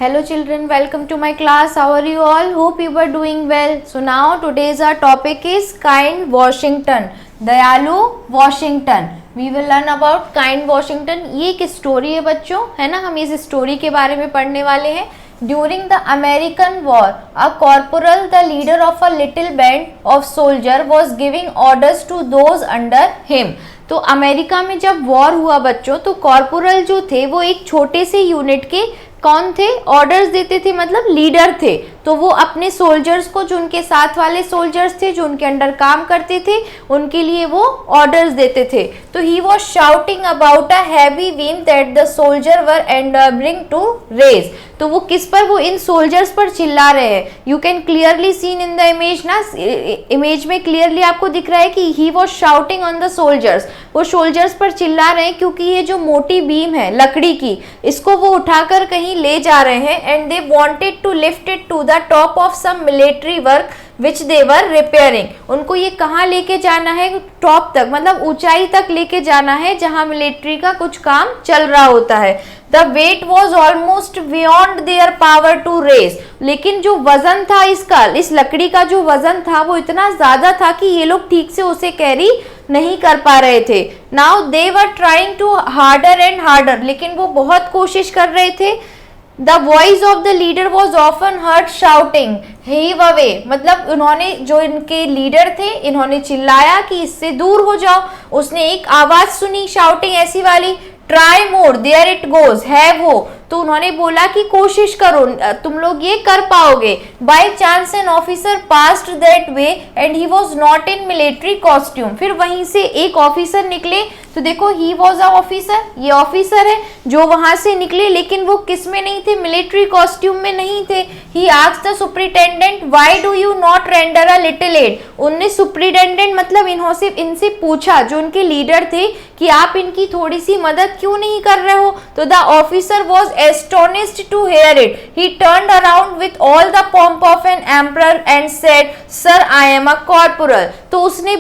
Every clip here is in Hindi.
Hello children, welcome to my class. How are you all? Hope you are doing well. So now today's our topic is Kind Washington. दयालु Washington. We will learn about Kind Washington. ये एक स्टोरी है बच्चों, है ना. हम इस स्टोरी के बारे में पढ़ने वाले हैं. During the American War, a corporal, the leader of a little band of soldier, was giving orders to those under him. तो अमेरिका में जब वॉर हुआ बच्चों, तो कॉर्पोरल जो थे वो एक छोटे से यूनिट के कौन थे, ऑर्डर्स देते थे, मतलब लीडर थे. तो वो अपने सोल्जर्स को, जो उनके साथ वाले सोल्जर्स थे, जो उनके अंडर काम करते थे, उनके लिए वो ऑर्डर्स देते थे. तो he was shouting about a heavy beam that the soldier were endeavoring to raise. तो वो किस पर, वो इन सोल्जर्स पर चिल्ला रहे हैं. You can clearly seen in the image ना, इमेज में क्लियरली आपको दिख रहा है कि ही was shouting on the soldiers. वो सोल्जर्स पर चिल्ला रहे हैं क्योंकि ये जो मोटी बीम है लकड़ी की, इसको वो उठाकर कहीं ले जा रहे हैं. And they wanted to lift it to the top of some military work which they were repairing. उनको ये कहाँ लेके जाना है, टॉप तक, मतलब ऊंचाई तक लेके जाना है जहां मिलिट्री का कुछ काम चल रहा होता है. The weight was almost beyond their power to raise. लेकिन जो वजन था इसका, इस लकड़ी का जो वजन था वो इतना ज्यादा था कि ये लोग ठीक से उसे कैरी नहीं कर पा रहे थे. Now they were trying to harder and harder. लेकिन वो बहुत कोशिश कर रहे थे. The voice of the leader was often heard shouting, heave away. मतलब उन्होंने, जो इनके लीडर थे, इन्होंने चिल्लाया कि इससे दूर हो जाओ. उसने एक आवाज सुनी शाउटिंग ऐसी वाली, try more there it goes, है वो. तो उन्होंने बोला कि कोशिश करो, तुम लोग ये कर पाओगे. By chance an officer passed that way and he was not in military costume. फिर वहीं से एक ऑफिसर निकले. तो देखो, ही वॉज अ ऑफिसर, ये ऑफिसर है जो वहां से निकले, लेकिन वो किस में नहीं थे, मिलिट्री कॉस्ट्यूम में नहीं थे. He asked the superintendent, why do you not render a little aid. उनने सुपरिटेंडेंट मतलब इनसे पूछा, जो उनके लीडर थे, कि आप इनकी थोड़ी सी मदद क्यों नहीं कर रहे हो. तो the officer was astonished to hear it. He turned around with all the pomp of an emperor and said, Sir, I am a corporal. तो उसने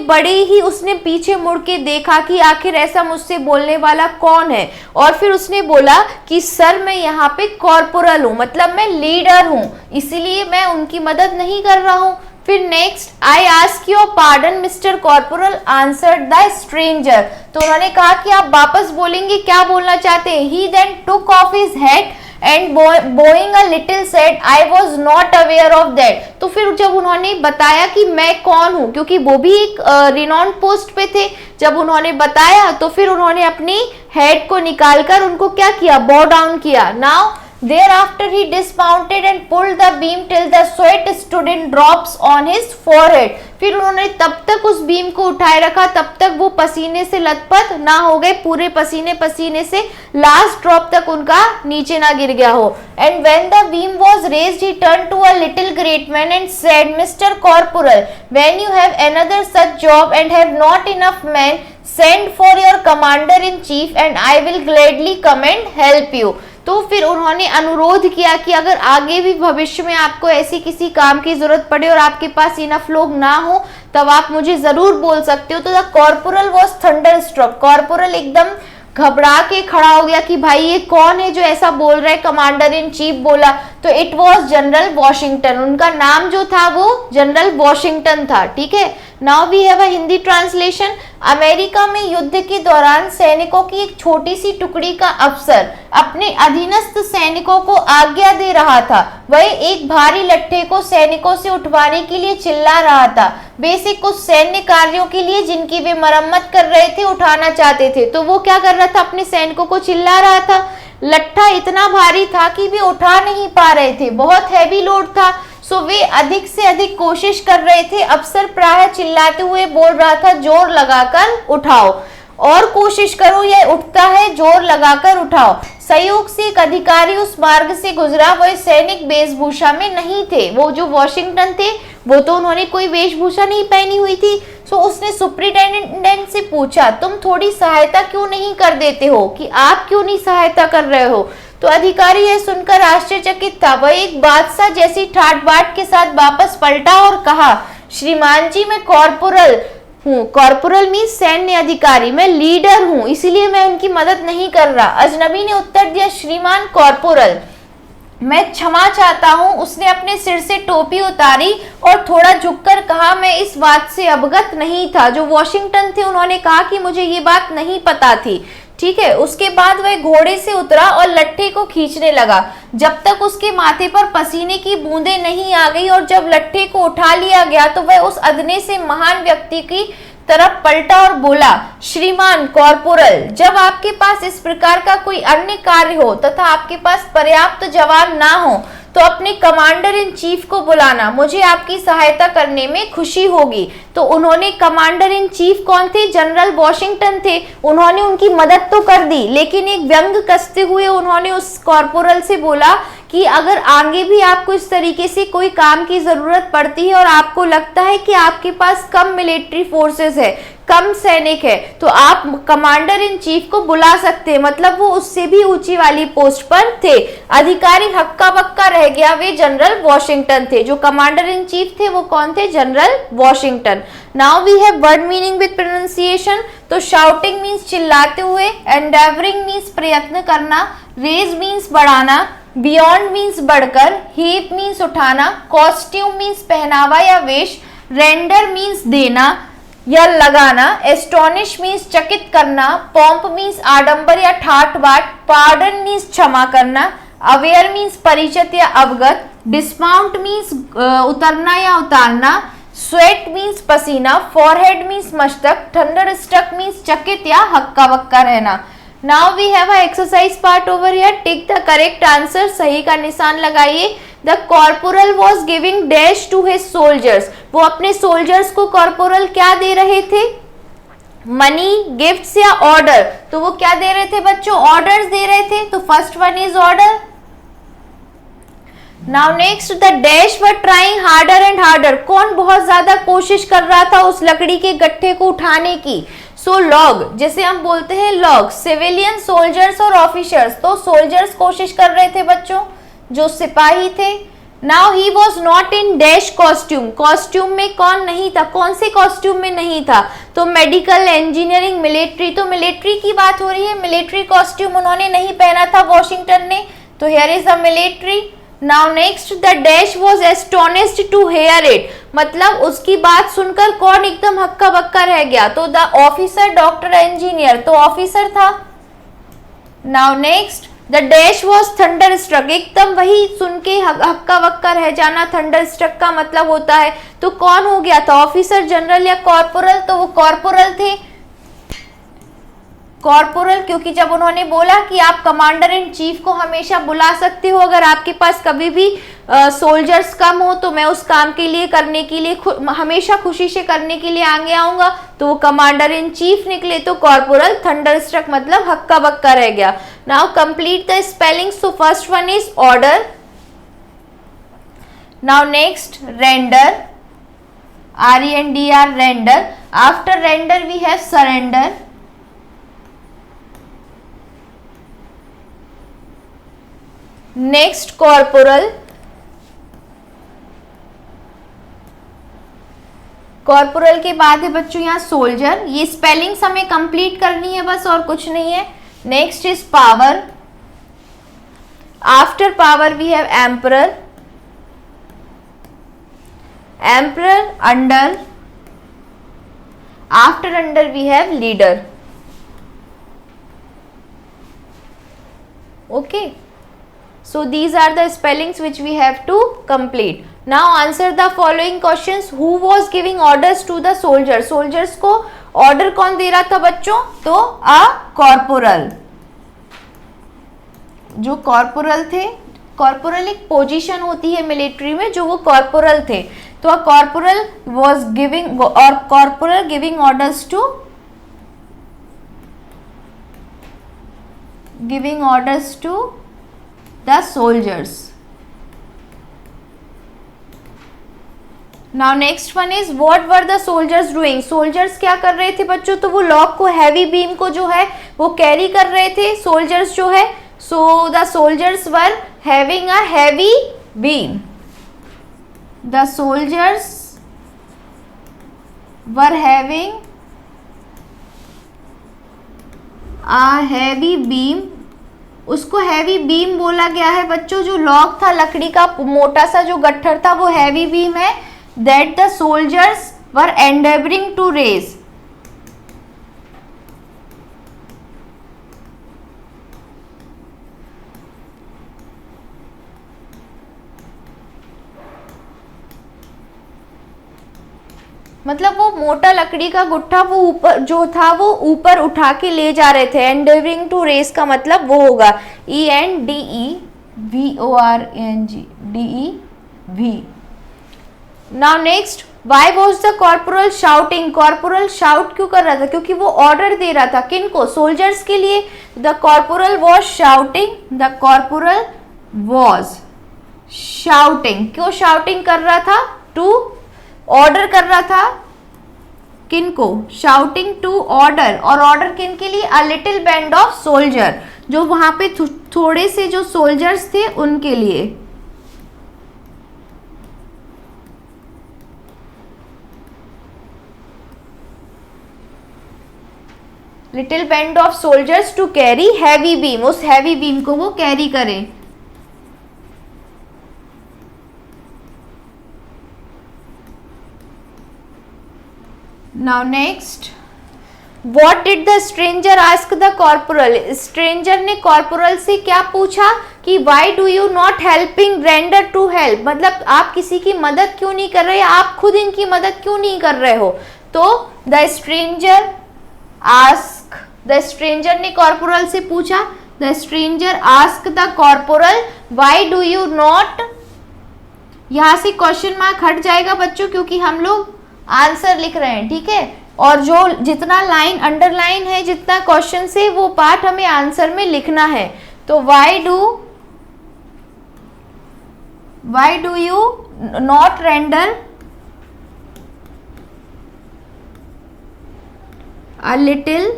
उसने पीछे मुड़ के देखा कि आखिर ऐसा मुझसे बोलने वाला कौन है. और फिर उसने बोला कि सर, मैं यहाँ पे कॉर्पोरल हूँ, मतलब मैं लीडर हूँ, इसीलिए मैं उनकी मदद नहीं कर रहा हूँ. फिर next, I ask your pardon mister corporal, answered the stranger. तो उन्होंने कहा कि आप वापस बोलेंगे, क्या बोलना चाहते हैं. He then took off his head and bowing a little said, I was not aware of that. तो फिर जब उन्होंने बताया कि मैं कौन हूँ, क्योंकि वो भी एक रिनाउंड पोस्ट पे थे, जब उन्होंने बताया तो फिर उन्होंने अपनी हेड को निकालकर उनको क्या किया, बो डाउन किया. Now thereafter he dismounted and pulled the beam till the sweat stood in drops on his forehead. फिर उन्होंने तब तक उस बीम को उठाए रखा, तब तक वो पसीने से लथपथ ना हो गए, पूरे पसीने से लास्ट ड्रॉप तक उनका नीचे ना गिर गया हो. And when the beam was raised, he turned to a little great man and said, Mr. Corporal, when you have another such job and have not enough men, send for your commander in chief and I will gladly come and help you. तो फिर उन्होंने अनुरोध किया कि अगर आगे भी भविष्य में आपको ऐसी किसी काम की जरूरत पड़े और आपके पास इनफ लोग ना हो, तब आप मुझे जरूर बोल सकते हो. तो the corporal was thunder struck. Corporal एकदम घबरा के खड़ा हो गया कि भाई ये कौन है जो ऐसा बोल रहा है, कमांडर इन चीफ बोला. तो इट वॉज जनरल वॉशिंगटन. उनका नाम जो था वो जनरल वॉशिंगटन था. ठीक है. Now we have a Hindi translation. America में युद्ध के दौरान सैनिकों की एक छोटी सी टुकड़ी का अफसर अपने अधीनस्थ सैनिकों को आज्ञा दे रहा था. वह एक भारी लट्ठे को सैनिकों से उठवाने के लिए चिल्ला रहा था. बेसिक कुछ सैन्य कार्यों के लिए जिनकी वे मरम्मत कर रहे थे, उठाना चाहते थे. तो वो क्या कर रहा था, अपने सैनिकों को चिल्ला रहा था. लट्ठा इतना भारी था कि वे उठा नहीं पा रहे थे, बहुत हैवी लोड था. सो वे अधिक से अधिक कोशिश कर रहे थे. अफसर प्रायः चिल्लाते हुए बोल रहा था, जोर लगाकर उठाओ, और कोशिश करो, यह उठता है, जोर लगाकर उठाओ. संयोग से एक अधिकारी उस मार्ग से गुजरा. वह सैनिक वेशभूषा में नहीं थे. वो जो वॉशिंगटन थे, वो तो उन्होंने कोई वेशभूषा नहीं पहनी हुई थी. सो उसने सुपरिटेंडेंट से पूछा, तुम थोड़ी सहायता क्यों नहीं कर देते हो, कि आप क्यों नहीं सहायता कर रहे हो. तो अधिकारी यह सुनकर आश्चर्यचकित था. वह एक बादशाह जैसी ठाट बाट के साथ वापस पलटा और कहा, श्रीमान जी, मैं कॉर्पोरल हूँ. कॉर्पोरल मीन्स सैन्य अधिकारी, मैं लीडर हूँ, इसलिए मैं उनकी मदद नहीं कर रहा. अजनबी ने उत्तर दिया, श्रीमान कॉर्पोरल, मैं क्षमा चाहता हूँ। उसने अपने सिर से टोपी उतारी और थोड़ा झुककर कहा, मैं इस बात से अवगत नहीं था। जो वॉशिंगटन थे उन्होंने कहा कि मुझे ये बात नहीं पता थी। ठीक है, उसके बाद वह घोड़े से उतरा और लट्ठे को खींचने लगा जब तक उसके माथे पर पसीने की बूंदें नहीं आ गई, और जब लट्ठे को उठा लिया गया तो वह उस अदने से महान व्यक्ति की तरफ पलटा और बोला, श्रीमान कॉर्पोरल, जब आपके पास इस प्रकार का कोई अन्य कार्य हो तथा आपके पास पर्याप्त जवान ना हो तो अपने कमांडर इन चीफ को बुलाना, मुझे आपकी सहायता करने में खुशी होगी। तो उन्होंने, कमांडर इन चीफ कौन थे? जनरल वॉशिंगटन थे। उन्होंने उनकी मदद तो कर दी, लेकिन एक व्यंग कसते हुए उन्होंने उस कॉर्पोरल से बोला कि अगर आगे भी आपको इस तरीके से कोई काम की जरूरत पड़ती है और आपको लगता है कि आपके पास कम मिलिट्री फोर्सेस है, कम सैनिक है, तो आप कमांडर इन चीफ को बुला सकते हैं। मतलब वो उससे भी ऊंची वाली पोस्ट पर थे। अधिकारी हक्का बक्का रह गया, वे जनरल वॉशिंगटन थे। जो कमांडर इन चीफ थे वो कौन थे? General Washington. Now we have word meaning with pronunciation. तो शाउटिंग मीन्स चिल्लाते हुए, एंडेवरिंग मीन्स प्रयत्न करना, रेज मीन्स बढ़ाना, बियॉन्ड मीन्स बढ़कर, हीप मीन्स उठाना, कॉस्ट्यूम मीन्स पहनावा या वेश, रेंडर मीन्स देना या लगाना, एस्टोनिश मीन्स चकित करना, पॉम्प मीन्स आडंबर या ठाट बाट, पार्डन मीन्स क्षमा करना, अवेयर मीन्स परिचित या अवगत, डिस्माउंट मीन्स उतरना या उतारना, स्वेट मीन्स पसीना, फॉरहेड मीन्स मस्तक, थंडर स्ट्रक मीन्स चकित या हक्का बक्का रहना। Now we have a exercise part over here. Take the correct answer. सही का निशान लगाइए। The corporal was giving dash to his soldiers. वो अपने soldiers को corporal क्या दे रहे थे? मनी, गिफ्ट्स या ऑर्डर? तो वो क्या दे रहे थे बच्चों? ऑर्डर्स दे रहे थे। तो first one is order. Now next, the dash were trying harder and harder. कौन बहुत ज्यादा कोशिश कर रहा था उस लकड़ी के गट्ठे को उठाने की? सो लॉग, जिसे हम बोलते हैं लॉग, सिविलियन, सोल्जर्स और ऑफिसर्स। तो सोल्जर्स कोशिश कर रहे थे बच्चों, जो सिपाही थे। Now he was not in dash costume. Costume में कौन नहीं था? कौन से कॉस्ट्यूम में नहीं था? तो मेडिकल, इंजीनियरिंग, मिलिट्री। तो मिलिट्री की बात हो रही है। मिलिट्री कॉस्ट्यूम उन्होंने नहीं पहना था वॉशिंगटन ने। तो here is the military. Now next, the dash was astonished to hear it. मतलब उसकी बात सुनकर कौन एकदम हक्का बक्का रह गया? तो द ऑफिसर, डॉक्टर, इंजीनियर। तो ऑफिसर था। Now next, the dash was thunder struck. एकदम वही सुन के हक्का बक्का रह जाना थंडर स्ट्रक का मतलब होता है। तो कौन हो गया था? ऑफिसर, जनरल या कॉर्पोरल? तो वो कॉर्पोरल थे। कॉर्पोरल, क्योंकि जब उन्होंने बोला कि आप कमांडर इन चीफ को हमेशा बुला सकते हो, अगर आपके पास कभी भी सोल्जर्स कम हो तो मैं उस काम के लिए करने के लिए हमेशा खुशी से करने के लिए आगे आऊंगा। तो वो कमांडर इन चीफ निकले। तो कॉर्पोरल, थंडर स्ट्रक मतलब हक्का बक्का रह गया। Now complete the spelling. So first one is order. Now next, render, RENDR, render. After render we have surrender. Next corporal. Corporal के बाद है बच्चों यहाँ सोल्जर। ये स्पेलिंग्स हमें कंप्लीट करनी है बस, और कुछ नहीं है। Next is power. After power we have emperor, emperor, under. After under we have leader. Okay, so these are the spellings which we have to complete. Now answer the following questions. Who was giving orders to the soldiers? soldiers को order कौन दे रहा था बच्चों? तो a corporal। जो corporal थे, corporal एक पोजीशन होती है मिलिट्री में, जो वो corporal थे। तो a corporal was giving, or corporal giving orders to the soldiers. Now next one is what were the soldiers doing? soldiers क्या कर रहे थे बच्चों? तो वो लॉक को, हैवी बीम को जो है वो कैरी कर रहे थे soldiers जो है। so the soldiers were having a heavy beam. the soldiers were having a heavy beam उसको हैवी बीम बोला गया है बच्चों। जो लॉग था, लकड़ी का मोटा सा जो गट्ठर था, वो हैवी बीम है that the soldiers were endeavoring to raise. मतलब वो मोटा लकड़ी का गुट्ठा वो ऊपर जो था वो ऊपर उठा के ले जा रहे थे। एंडेवरिंग टू रेस का मतलब वो होगा ENDEVORNG now next, Y was the corporal shouting. Corporal shout क्यों कर रहा था? क्योंकि वो ऑर्डर दे रहा था किनको? सोल्जर्स के लिए। The corporal was shouting, the corporal was shouting. क्यों शाउटिंग कर रहा था? टू ऑर्डर कर रहा था किनको? Shouting to order. और ऑर्डर किन के लिए? A little band of soldier, जो वहां पे थोड़े से जो सोल्जर्स थे उनके लिए। Little band of soldiers to carry heavy beam. उस हैवी बीम को वो कैरी करें। Now next, what did the stranger ask the corporal? stranger ने corporal से क्या पूछा कि why do you not helping render to help? मतलब आप किसी की मदद क्यों नहीं कर रहे, आप खुद इनकी मदद क्यों नहीं कर रहे हो? तो the stranger ask, the stranger ने corporal से पूछा, the stranger ask the corporal why do you not। यहां से क्वेश्चन मार्क हट जाएगा बच्चों, क्योंकि हम लोग आंसर लिख रहे हैं, ठीक है। और जो जितना लाइन अंडरलाइन है, जितना क्वेश्चन से, वो पार्ट हमें आंसर में लिखना है। तो why do you not render a little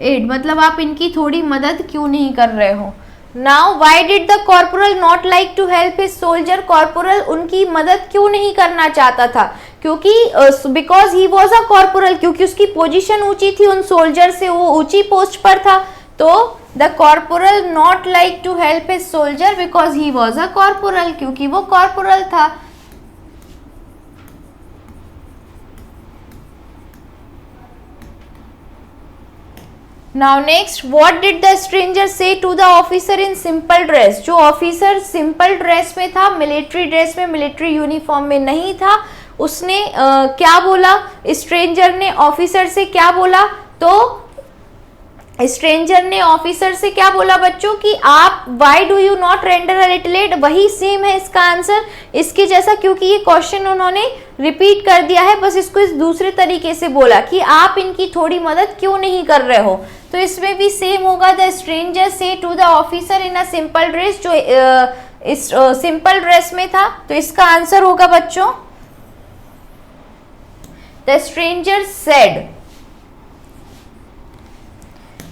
aid, मतलब आप इनकी थोड़ी मदद क्यों नहीं कर रहे हो। Now why did the corporal not like to help his soldier. Corporal उनकी मदद क्यों नहीं करना चाहता था? क्योंकि because he was a corporal, क्योंकि उसकी पोजीशन ऊंची थी उन सोल्जर से, वो ऊंची पोस्ट पर था। तो the corporal not like to help his soldier because he was a corporal, क्योंकि वो कॉर्पोरल था। Now next, what did the stranger say to the officer in simple dress? जो ऑफिसर सिंपल ड्रेस में था, मिलिट्री ड्रेस में, मिलिट्री यूनिफॉर्म में नहीं था, उसने क्या बोला? स्ट्रेंजर ने ऑफिसर से क्या बोला? तो स्ट्रेंजर ने ऑफिसर से क्या बोला बच्चों कि आप why do you not render a little aid. वही सेम है इसका आंसर इसके जैसा, क्योंकि ये क्वेश्चन उन्होंने रिपीट कर दिया है, बस इसको इस दूसरे तरीके से बोला कि आप इनकी थोड़ी मदद क्यों नहीं कर रहे हो। तो इसमें भी सेम होगा, द स्ट्रेंजर से to the officer in a simple dress, जो इस सिंपल ड्रेस में था। तो इसका आंसर होगा बच्चों, the stranger said,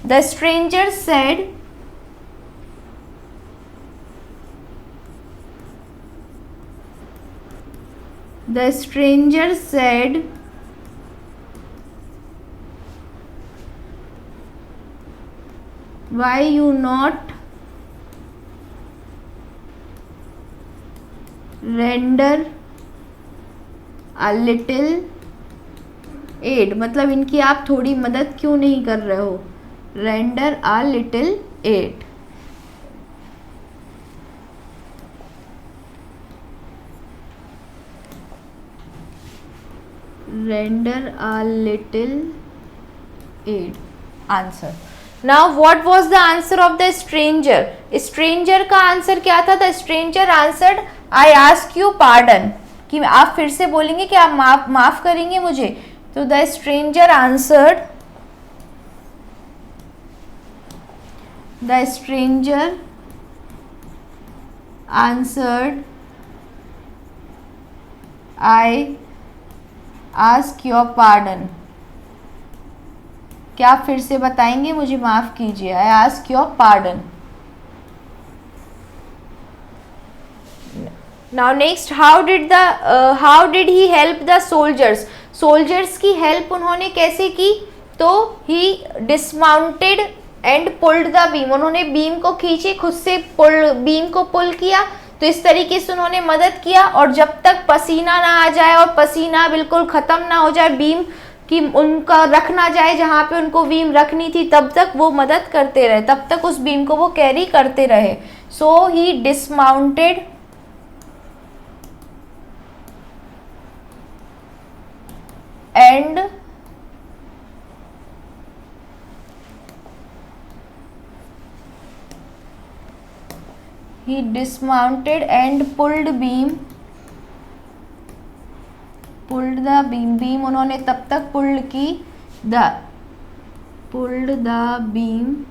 the stranger said the stranger said why you not render a little aid, मतलब इनकी आप थोड़ी मदद क्यों नहीं कर रहे हो। render a little aid, render a little aid answer. Now what was the answer of the stranger. Stranger का आंसर क्या था? The stranger answered I ask you pardon, कि आप फिर से बोलेंगे कि आप माफ करेंगे मुझे। तो the stranger answered, the stranger answered I ask your pardon। क्या आप फिर से बताएंगे? मुझे माफ कीजिए। I ask your pardon। Now next, how did he help the soldiers? Soldiers की हेल्प उन्होंने कैसे की? तो ही dismounted and pulled the beam, उन्होंने बीम को खींचे, खुद से बीम को पुल किया। तो इस तरीके से उन्होंने मदद किया, और जब तक पसीना ना आ जाए और पसीना बिल्कुल ख़त्म ना हो जाए, बीम की उनका रख ना जाए जहाँ पे उनको बीम रखनी थी, तब तक वो मदद करते रहे, तब तक उस बीम को वो कैरी करते रहे। So he dismounted and he dismounted and pulled the beam उन्होंने तब तक pulled की pulled the beam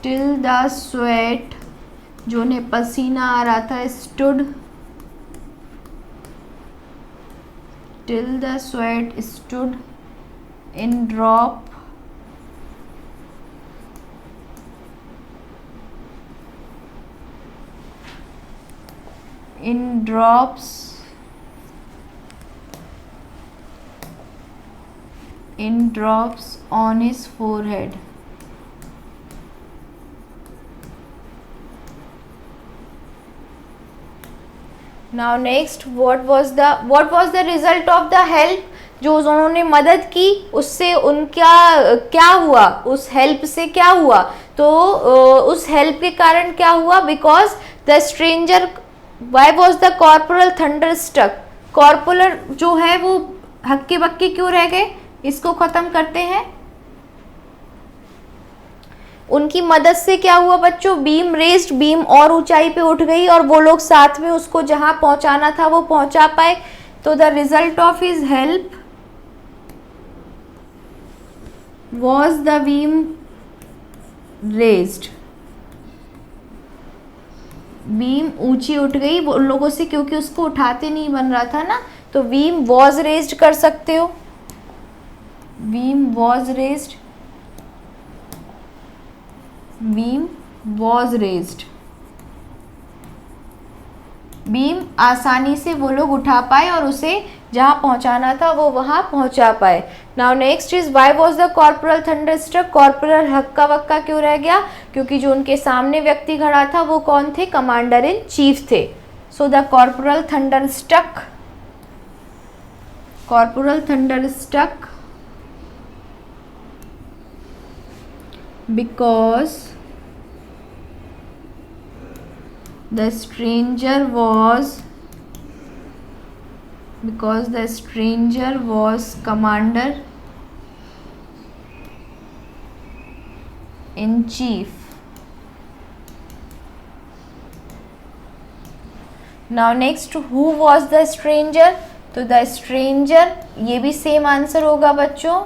till the sweat, जो उन्हें पसीना आ रहा था, stood till the sweat stood in drops on his forehead. Now next, what was the result of the help? जो उन्होंने मदद की उससे उनका क्या हुआ, उस हेल्प से क्या हुआ? तो उस हेल्प के कारण क्या हुआ? Because the stranger, why was the corporal thunderstruck, corporal जो है वो हक्के बक्के क्यों रह गए? इसको खत्म करते हैं। उनकी मदद से क्या हुआ बच्चों? बीम रेस्ड, बीम और ऊंचाई पे उठ गई और वो लोग साथ में उसको जहां पहुंचाना था वो पहुंचा पाए। तो the result of his help was the beam raised, beam ऊंची उठ गई उन लोगों से, क्योंकि उसको उठाते नहीं बन रहा था ना। तो बीम वॉज रेस्ड कर सकते हो, beam was raised, beam was raised, beam आसानी से वो लोग उठा पाए और उसे जहां पहुंचाना था वो वहां पहुंचा पाए। Now next is why was the corporal thunderstruck, corporal हक्का बक्का क्यों रह गया? क्योंकि जो उनके सामने व्यक्ति खड़ा था वो कौन थे? कमांडर इन चीफ थे। So the corporal thunderstruck, corporal thunderstruck because the stranger was commander in chief. Now next, who was the stranger? तो the stranger, ये भी सेम आंसर होगा बच्चों,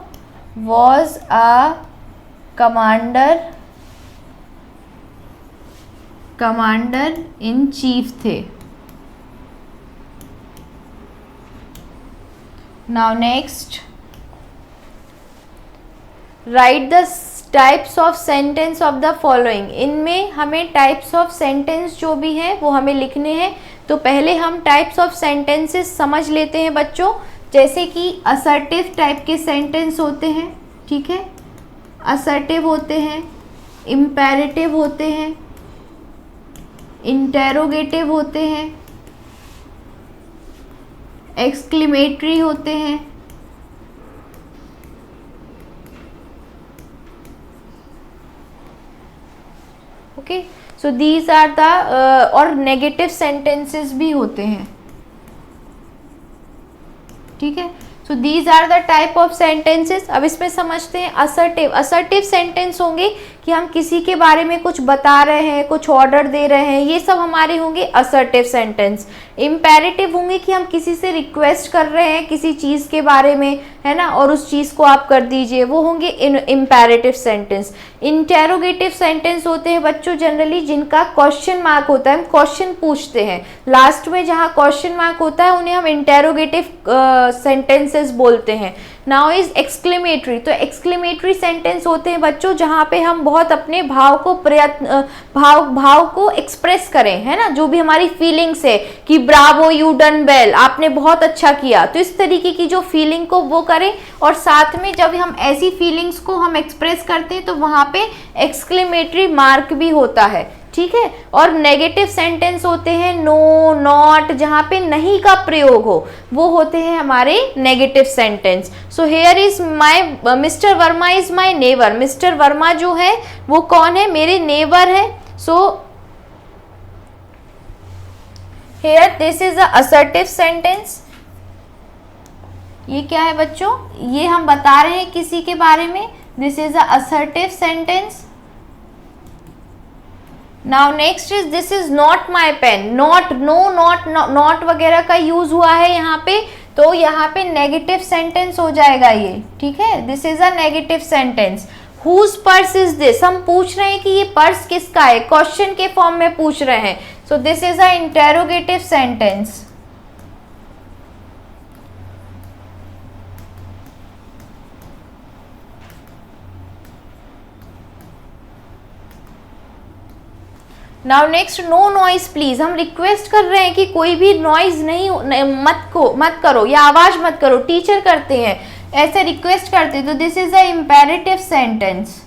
was a commander in chief थे। Now next, write the types of sentence of the following. इनमें हमें टाइप्स ऑफ सेंटेंस जो भी हैं वो हमें लिखने हैं। तो पहले हम टाइप्स ऑफ सेंटेंसेस समझ लेते हैं बच्चों। जैसे कि असर्टिव टाइप के सेंटेंस होते हैं, ठीक है, असर्टिव होते हैं, इम्पेरेटिव होते हैं, इंटेरोगेटिव होते हैं, एक्सक्लेमेटरी होते हैं, okay. So these are the, और नेगेटिव सेंटेंसेस भी होते हैं, ठीक है। So these are the type of sentences. अब इसमें समझते हैं असर्टिव। असर्टिव सेंटेंस होंगे कि हम किसी के बारे में कुछ बता रहे हैं, कुछ ऑर्डर दे रहे हैं, ये सब हमारे होंगे असर्टिव सेंटेंस। इम्पेरेटिव होंगे कि हम किसी से रिक्वेस्ट कर रहे हैं किसी चीज़ के बारे में, है ना, और उस चीज़ को आप कर दीजिए, वो होंगे इम्पेरेटिव सेंटेंस। इंटेरोगेटिव सेंटेंस होते हैं बच्चों जनरली जिनका क्वेश्चन मार्क होता है, हम क्वेश्चन पूछते हैं, लास्ट में जहाँ क्वेश्चन मार्क होता है उन्हें हम इंटेरोगेटिव सेंटेंसेस बोलते हैं। Now is exclamatory. तो एक्सक्लेमेटरी सेंटेंस होते हैं बच्चों जहाँ पे हम बहुत अपने भाव को भाव को एक्सप्रेस करें, है ना, जो भी हमारी फीलिंग्स है कि ब्रावो, यू डन वेल, आपने बहुत अच्छा किया, तो इस तरीके की जो फीलिंग को वो करें। और साथ में जब हम ऐसी फीलिंग्स को हम एक्सप्रेस करते हैं तो वहाँ पे एक्सक्लेमेटरी मार्क भी होता है, ठीक है। और नेगेटिव सेंटेंस होते हैं नो, नॉट, जहां पे नहीं का प्रयोग हो, वो होते हैं हमारे negative sentence. So here is my, mister Verma is my neighbour. Mister Verma जो है वो कौन है, मेरे नेबर है। So here this is a assertive sentence. ये क्या है बच्चों, ये हम बता रहे हैं किसी के बारे में, this is a assertive sentence. Now next is this is not my pen. Not, no, not, not वगैरह का यूज हुआ है यहाँ पे, तो यहाँ पे नेगेटिव सेंटेंस हो जाएगा ये, ठीक है। This is a negative sentence. Whose purse is this, हम पूछ रहे हैं कि ये पर्स किसका है, क्वेश्चन के फॉर्म में पूछ रहे हैं, so this is a interrogative sentence. Now next, no noise please. हम रिक्वेस्ट कर रहे हैं कि कोई भी नॉइज मत करो या आवाज मत करो, टीचर करते हैं ऐसे, रिक्वेस्ट करते हैं, तो this is a imperative sentence.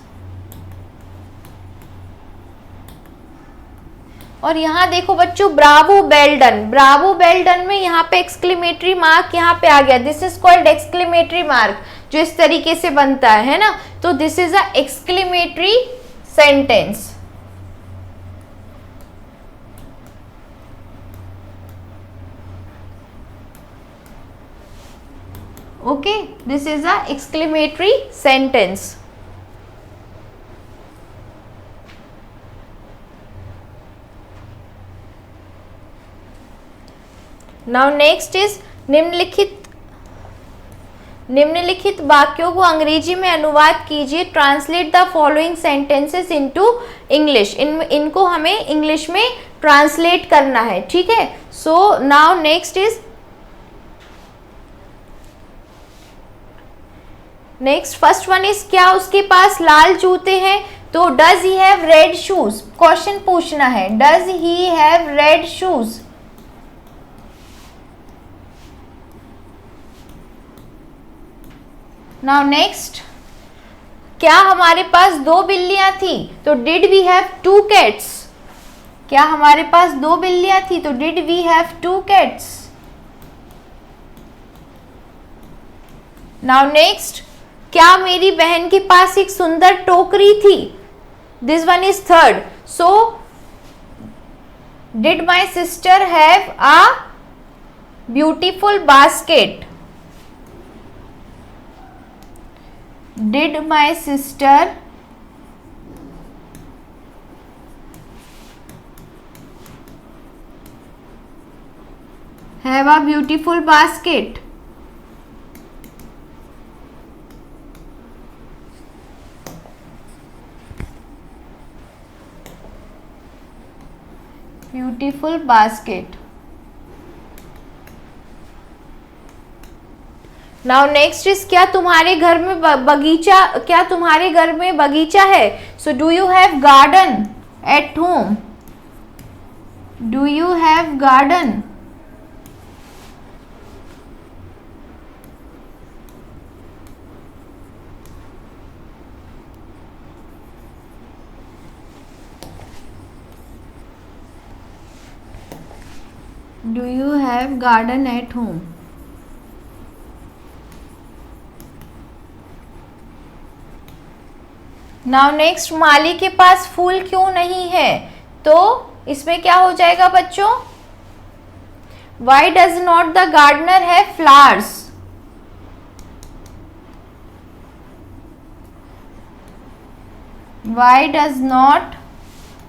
और यहाँ देखो बच्चों, Bravo well done. Bravo well done में यहाँ पे एक्सक्लेमेटरी मार्क यहाँ पे आ गया, this is called exclamatory mark, जो इस तरीके से बनता है ना, तो this is a exclamatory sentence. Okay, this is a exclamatory sentence. Now next is निम्नलिखित वाक्यों को अंग्रेजी में अनुवाद कीजिए। Translate the following sentences into English. इनको हमें इंग्लिश में ट्रांसलेट करना है, ठीक है। So now next is, next first one is, क्या उसके पास लाल जूते हैं, तो does he have read shoes, question पूछना है, does he have read shoes. Now next, क्या हमारे पास 2 बिल्लियां थी, तो डिड वी हैव 2 कैट्स। क्या हमारे पास 2 बिल्लियां थी, तो did we have 2 cats. Now next, क्या मेरी बहन के पास एक सुंदर टोकरी थी, this one is third. So did my sister have a beautiful basket. Did my sister have a beautiful basket. Beautiful basket. Now next is, क्या तुम्हारे घर में बगीचा है, so do you have garden at home. Do you have garden. Do you have garden at home? Now next, माली के पास फूल क्यों नहीं है, तो इसमें क्या हो जाएगा बच्चों, Why does not the gardener have flowers? Why does not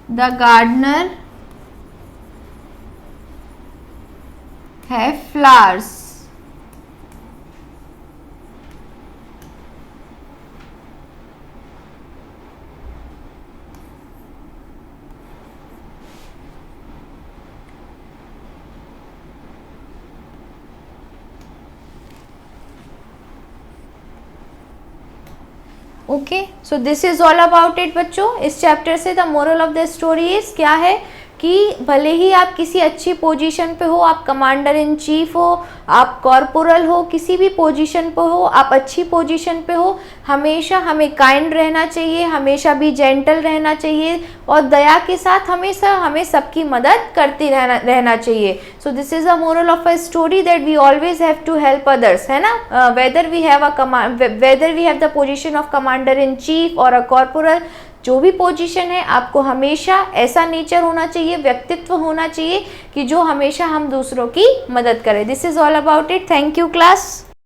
the gardener have flowers? Okay, so this is all about it बच्चों। इस चैप्टर से the moral of the story is क्या है कि भले ही आप किसी अच्छी पोजीशन पे हो, आप कमांडर इन चीफ हो, आप कॉर्पोरल हो, किसी भी पोजीशन पे हो, आप अच्छी पोजीशन पे हो, हमेशा हमें काइंड रहना चाहिए, हमेशा भी जेंटल रहना चाहिए और दया के साथ हमेशा हमें सबकी मदद करती रहना चाहिए। So this is a moral of a story that we always have to help others, है ना। Whether we have the position of commander in chief और अ कॉर्पोरल, जो भी पोजीशन है आपको हमेशा ऐसा नेचर होना चाहिए, व्यक्तित्व होना चाहिए कि जो हमेशा हम दूसरों की मदद करे। This is all about it. Thank you class.